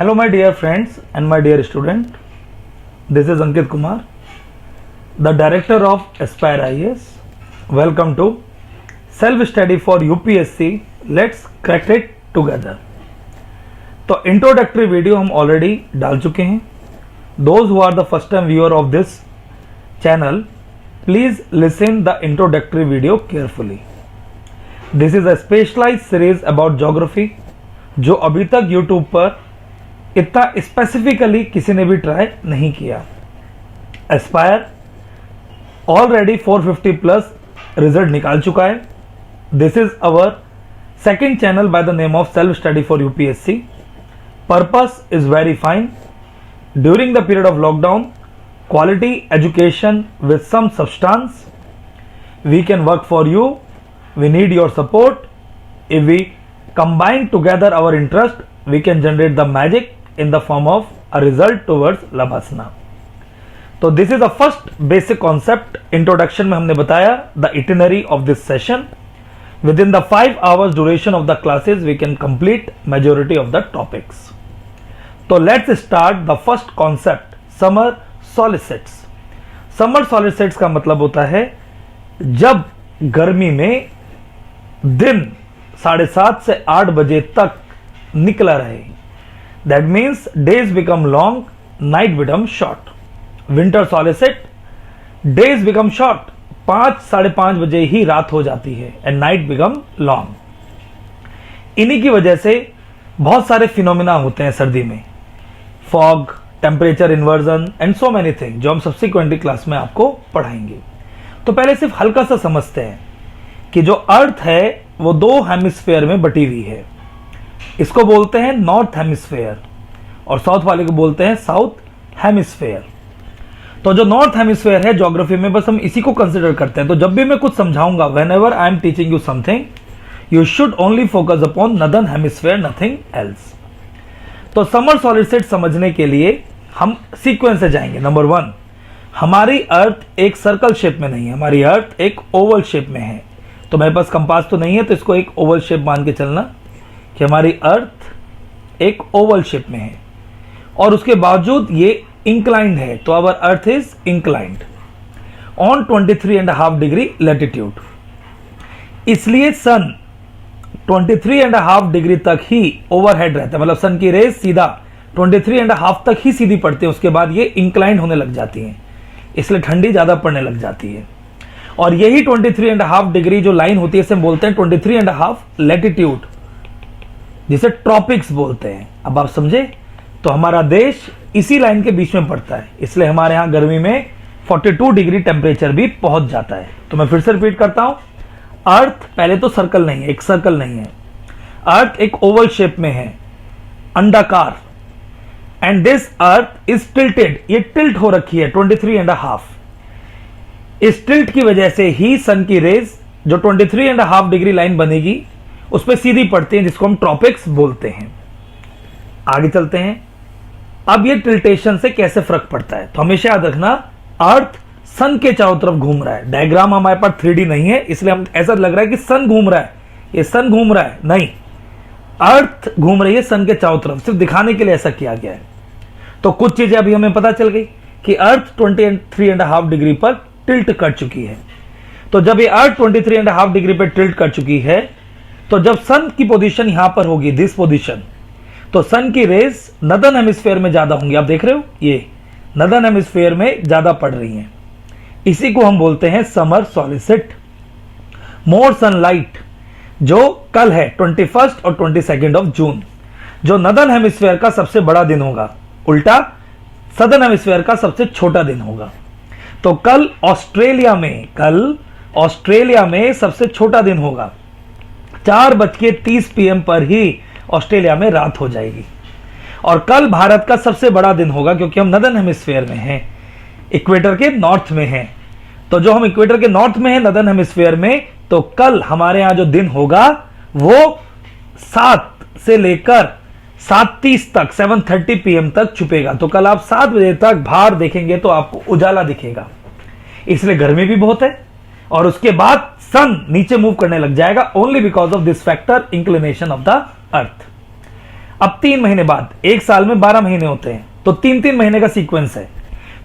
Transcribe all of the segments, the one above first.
Hello my dear friends and my dear student, this is Ankit Kumar, the director of Aspire IAS. Welcome to Self Study for UPSC. Let's crack it together. तो introductory video हम already डाल चुके हैं. Those who are the first time viewer of this channel, please listen the introductory video carefully. This is a specialized series about geography जो अभी तक YouTube पर इतना स्पेसिफिकली किसी ने भी ट्राई नहीं किया. एस्पायर ऑलरेडी 450 प्लस रिजल्ट निकाल चुका है. This is our second channel by the name of self study for UPSC. Purpose is very fine. During the period of lockdown, quality education with some substance. We can work for you. We need your support. If we combine together our interest, we can generate the magic in the form of a result towards Labhasana. तो this is the first basic concept. Introduction में हमने बताया the itinerary of this session. Within the 5 hours duration of the classes, we can complete majority of the topics. तो let's start the first concept, summer solstice. Summer solstice का मतलब होता है जब गर्मी में दिन 7:30 से 8 बजे तक निकला रहे. That means days become long, night become short. Winter solicit, days become short, 5-5:30 बजे ही रात हो जाती है एंड नाइट बिकम लॉन्ग. इन्हीं की वजह से बहुत सारे फिनोमिना होते हैं सर्दी में. Fog, temperature inversion and so many thing जो हम सब्सिक्वेंटली क्लास में आपको पढ़ाएंगे. तो पहले सिर्फ हल्का सा समझते हैं कि जो अर्थ है वो 2 हेमिस्फेयर में बटी हुई है. इसको बोलते हैं नॉर्थ हेमिस्फेयर और साउथ वाले को बोलते हैं साउथ हेमिस्फेयर. तो जो नॉर्थ हेमिस्फेयर है ज्योग्राफी में बस हम इसी को कंसिडर करते हैं. तो जब भी मैं कुछ समझाऊंगा, when ever I am teaching you something, you should only focus upon northern hemisphere, nothing else. तो समर सॉलिस्टिस समझने के लिए हम सीक्वेंस से जाएंगे. नंबर 1, हमारी अर्थ एक सर्कल शेप में नहीं है, हमारी अर्थ एक ओवल शेप में है. तो मेरे पास कंपास तो नहीं है, तो इसको एक ओवल शेप मान के चलना कि हमारी अर्थ एक ओवल शेप में है और उसके बावजूद ये इंक्लाइंड है. तो our earth is inclined on 23.5 degree latitude. इसलिए सन 23.5 डिग्री तक ही ओवरहेड रहता है. मतलब सन की रेज सीधा 23.5 तक ही सीधी पड़ती है, उसके बाद ये इंक्लाइंड होने लग जाती है, इसलिए ठंडी ज्यादा पड़ने लग जाती है. और यही 23.5 डिग्री जो लाइन होती है इसे हम बोलते हैं 23.5 लैटिट्यूड, जिसे ट्रॉपिक्स बोलते हैं. अब आप समझे. तो हमारा देश इसी लाइन के बीच में पड़ता है, इसलिए हमारे यहां गर्मी में 42 डिग्री टेम्परेचर भी पहुंच जाता है. तो मैं फिर से रिपीट करता हूं. अर्थ पहले तो सर्कल नहीं है, एक सर्कल नहीं है. अर्थ एक ओवल शेप में है, अंडाकार. And this earth is tilted. ये टिल्ट हो रखी है 23.5. इस टिल्ट की वजह से ही सन की रेज जो 23.5 डिग्री लाइन बनेगी उस पर सीधी पड़ती है, जिसको हम ट्रॉपिक्स बोलते हैं. आगे चलते हैं. अब ये टिल्टेशन से कैसे फर्क पड़ता है, तो हमेशा याद रखना अर्थ सन के चारों तरफ घूम रहा है. डायग्राम हमारे पास 3D नहीं है, इसलिए हम ऐसा लग रहा है कि सन घूम रहा है, ये सन घूम रहा है. नहीं, अर्थ घूम रही है सन के चारों तरफ, सिर्फ दिखाने के लिए ऐसा किया गया है. तो कुछ चीजें अभी हमें पता चल गई कि अर्थ 23.5 डिग्री पर टिल्ट कर चुकी है. तो जब ये अर्थ 23.5 डिग्री पर टिल्ट कर चुकी है, तो जब सन की पोजीशन यहां पर होगी, दिस पोजीशन, तो सन की रेज नॉर्दर्न हेमिस्फीयर में ज्यादा होंगी. आप देख रहे हो ये नॉर्दर्न हेमिस्फीयर में ज्यादा पड़ रही हैं. इसी को हम बोलते हैं समर सॉलिसिट. मोर सनलाइट जो कल है 21 और 22 ऑफ जून, जो नॉर्दर्न हेमिस्फीयर का सबसे बड़ा दिन होगा, उल्टा सदर्न हेमिस्फीयर का सबसे छोटा दिन होगा. तो कल ऑस्ट्रेलिया में सबसे छोटा दिन होगा. 4:30 PM पर ही ऑस्ट्रेलिया में रात हो जाएगी. और कल भारत का सबसे बड़ा दिन होगा, क्योंकि हम नॉर्दर्न हेमिस्फीयर में हैं, इक्वेटर के नॉर्थ में हैं. तो जो हम इक्वेटर के नॉर्थ में हैं, नॉर्दर्न हेमिस्फीयर में, तो कल हमारे यहां जो दिन होगा वो 7 से लेकर 7:30 तक, 7:30 PM तक छुपेगा. तो कल आप 7 बजे तक बाहर देखेंगे तो आपको उजाला दिखेगा, इसलिए गर्मी भी बहुत है. और उसके बाद सन नीचे मूव करने लग जाएगा, only because of this factor, inclination of the अर्थ. अब 3 महीने बाद, एक साल में 12 महीने होते हैं, तो 3-3 महीने का सीक्वेंस है।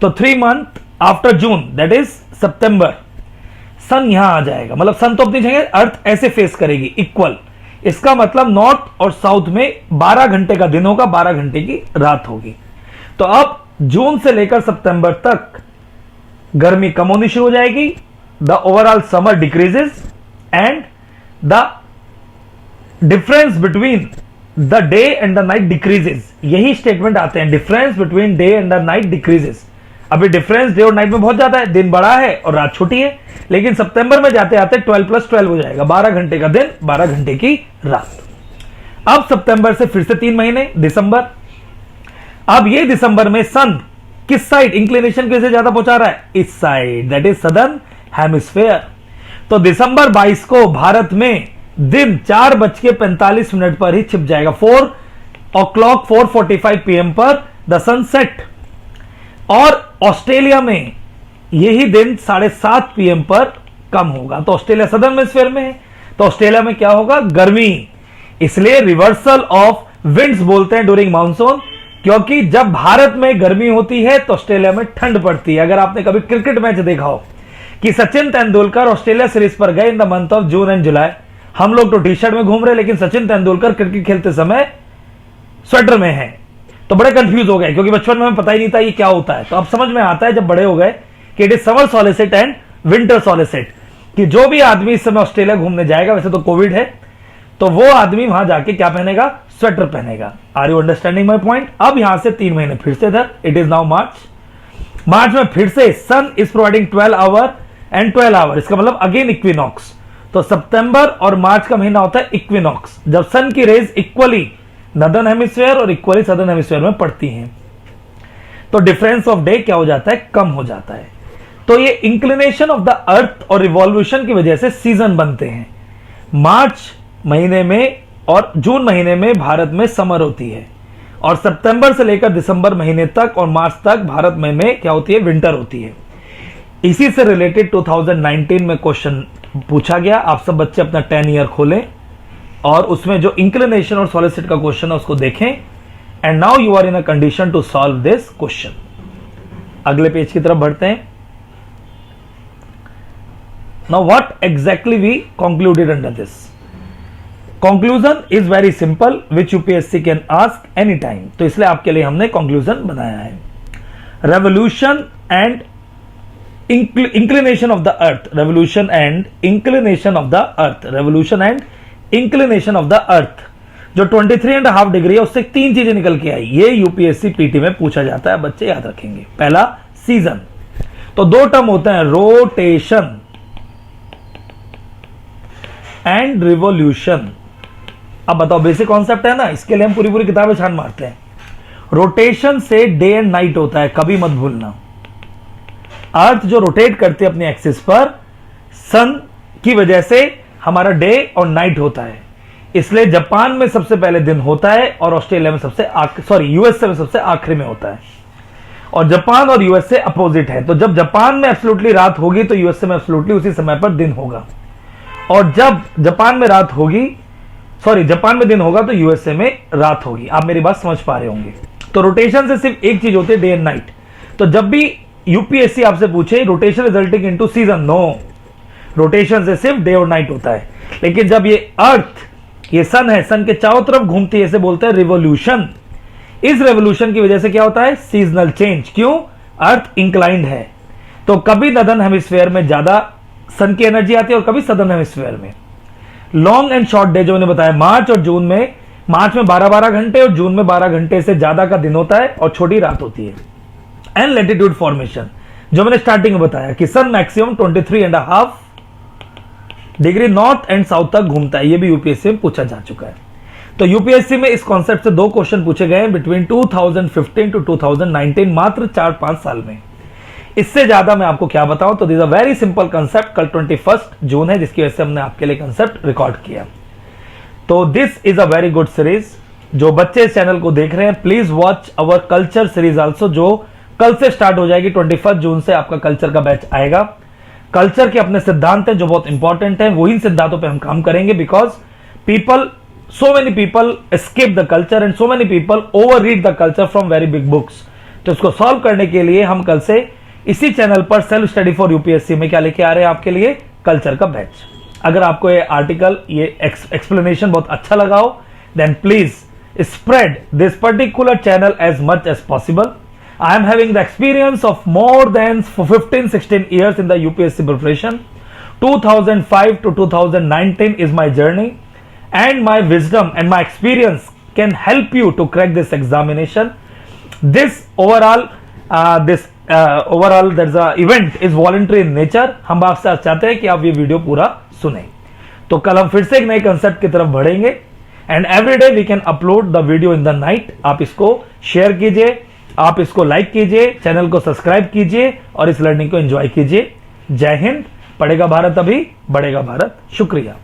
तो 3 month after June that is September, sun यहां आ जाएगा, मतलब सन तो अपनी जगह, अर्थ ऐसे फेस करेगी इक्वल। इसका मतलब नॉर्थ और साउथ में 12 घंटे का दिन होगा, 12 घंटे की रात होगी। तो अब जून से लेकर सितंबर तक गर्मी कम होनी शुरू हो जाएगी, the overall summer decreases and the difference between the day and the night decreases. यही स्टेटमेंट आते हैं, difference between day and the night decreases. अभी डिफरेंस डे और नाइट में बहुत ज्यादा है, दिन बड़ा है और रात छोटी है, लेकिन सितंबर में जाते आते 12+12 हो जाएगा, 12 घंटे का दिन, 12 घंटे की रात। अब सितंबर से फिर से 3 महीने, दिसंबर। अब ये दिसंबर में सन किस साइड इंक्लिनेशन कैसे ज्यादा पहुंचा रहा है, इस side, that is southern hemisphere. तो दिसंबर 22 को भारत में दिन 4:45 पर ही छिप जाएगा, 4:45 PM पर द सनसेट। और ऑस्ट्रेलिया में यही दिन 7:30 PM पर कम होगा। तो ऑस्ट्रेलिया सदर्न हेमिस्फीयर में है, तो ऑस्ट्रेलिया में क्या होगा, गर्मी। इसलिए रिवर्सल ऑफ विंड्स बोलते हैं ड्यूरिंग मानसून, क्योंकि जब भारत में गर्मी होती है तो ऑस्ट्रेलिया में ठंड पड़ती है। अगर आपने कभी क्रिकेट मैच देखा हो कि सचिन तेंदुलकर ऑस्ट्रेलिया सीरीज पर गए in the month of June and July, हम लोग तो टी शर्ट में घूम रहे, लेकिन सचिन तेंदुलकर क्रिकेट खेलते समय स्वेटर में है, तो बड़े कंफ्यूज हो गए, क्योंकि बचपन में हमें पता ही नहीं था ये क्या होता है। तो अब समझ में आता है जब बड़े हो गए कि it is summer solicit and winter solicit, कि जो भी आदमी इस समय ऑस्ट्रेलिया घूमने जाएगा, वैसे तो कोविड है, तो वो आदमी वहां जाके क्या पहनेगा, स्वेटर पहनेगा। Are you understanding my point. अब यहां से 3 महीने फिर से इधर, इट इज नाउ मार्च में फिर से sun is providing 12 hour and 12 hour, इसका मतलब अगेन इक्विनॉक्स। तो सितंबर और मार्च का महीना होता है इक्विनॉक्स, जब सन की रेज इक्वली नॉर्दर्न हेमिस्फीयर और इक्वली सदर्न हेमिस्फीयर में पड़ती हैं, तो डिफरेंस ऑफ डे क्या हो जाता है, कम हो जाता है। तो ये इंक्लिनेशन ऑफ द अर्थ और रिवॉल्यूशन की वजह से सीजन बनते हैं। मार्च महीने में और जून महीने में भारत में समर होती है, और सितंबर से लेकर दिसंबर महीने तक और मार्च तक भारत में क्या होती है, विंटर होती है। इसी से रिलेटेड 2019 में क्वेश्चन पूछा गया। आप सब बच्चे अपना 10 ईयर खोलें और उसमें जो इंक्लिनेशन और सॉलिसिट का क्वेश्चन है उसको देखें, and now you are in a condition to solve this question. अगले पेज की तरफ बढ़ते हैं। Now what exactly we concluded under this. Conclusion is very simple which UPSC can ask any time, तो इसलिए आपके लिए हमने कंक्लूजन बनाया है। Revolution and inclination of the earth, revolution and inclination of the earth, revolution and inclination of the earth, जो 23.5 degree है, उससे 3 चीजें निकल के आई। ये यूपीएससी पीटी में पूछा जाता है, बच्चे याद रखेंगे। पहला सीजन, तो 2 टर्म होते हैं, रोटेशन एंड रिवोल्यूशन। अब बताओ, बेसिक कॉन्सेप्ट है ना, इसके लिए हम पूरी किताबें छान मारते हैं। रोटेशन से डे एंड नाइट होता है, कभी मत भूलना। अर्थ जो रोटेट करती है अपनी एक्सिस पर, सन की वजह से हमारा डे और नाइट होता है। इसलिए जापान में सबसे पहले दिन होता है और ऑस्ट्रेलिया में यूएसए में सबसे आखिरी में होता है। और जापान और यूएसए अपोजिट है, तो जब जापान में एब्सोल्युटली रात होगी तो यूएसए में एब्सोल्युटली उसी समय पर दिन होगा, और जब जापान में जापान में दिन होगा तो यूएसए में रात होगी। आप मेरी बात समझ पा रहे होंगे। तो रोटेशन से सिर्फ एक चीज होती है, डे एंड नाइट। तो जब भी यूपीएससी आपसे पूछे rotation resulting into season, no, rotation से सिर्फ डे और नाइट होता है। लेकिन जब ये अर्थ, ये सन है, सन के चारों तरफ घूमती है, इसे बोलते हैं रिवोल्यूशन। इस रेवोल्यूशन की वजह से क्या होता है, सीजनल चेंज। क्यों, अर्थ इंक्लाइंड है, तो कभी नॉर्दर्न हेमिस्फीयर में ज्यादा सन की एनर्जी आती है और कभी सदर्न हेमिस्फीयर में। लॉन्ग एंड शॉर्ट डे जो मैंने बताया, मार्च में 12-12 घंटे और जून में 12 घंटे से ज्यादा का दिन होता है और छोटी रात होती है। एंड लैटिट्यूड फॉर्मेशन, जो मैंने स्टार्टिंग में बताया कि sun maximum 23.5 degree north and south तक घूमता है, ये भी यूपीएससी में पूछा जा चुका है। तो यूपीएससी में इस कॉन्सेप्ट से 2 क्वेश्चन पूछे गए बिटवीन 2015 टू 2019, मात्र 4-5 साल में। इससे ज्यादा मैं आपको क्या बताऊं। तो this a very simple concept. कल 21 जून है, जिसकी वजह से हमने आपके लिए कंसेप्ट रिकॉर्ड किया। तो this is a very good series. जो बच्चे इस चैनल को देख रहे हैं, please watch our culture series also, जो कल से स्टार्ट हो जाएगी। 21 जून से आपका कल्चर का बैच आएगा। कल्चर के अपने सिद्धांत हैं जो बहुत इंपॉर्टेंट हैं, वही सिद्धांतों पे हम काम करेंगे, because people so many people escape the culture and so many people overread the culture from very big books. तो इसको सॉल्व करने के लिए हम कल से इसी चैनल पर सेल्फ स्टडी फॉर यूपीएससी में क्या लेके आ रहे हैं आपके लिए, कल्चर का बैच. अगर आपको ये आर्टिकल, ये एक्सप्लेनेशन बहुत अच्छा लगा हो, then please spread this particular channel as much as possible. I am having the experience of more than 15-16 years in the UPSC preparation. 2005 to 2019 is my journey, and my wisdom and my experience can help you to crack this examination. This overall there's a event is voluntary in nature. हम आपसे चाहते हैं कि आप ये video पूरा सुने. तो कल हम फिर से एक नए कंसेप्ट की तरफ बढ़ेंगे, and every day we can upload the video in the night. आप इसको शेयर कीजिए, आप इसको लाइक कीजिए, चैनल को सब्सक्राइब कीजिए और इस लर्निंग को एंजॉय कीजिए. जय हिंद. पढ़ेगा भारत अभी बढ़ेगा भारत. शुक्रिया.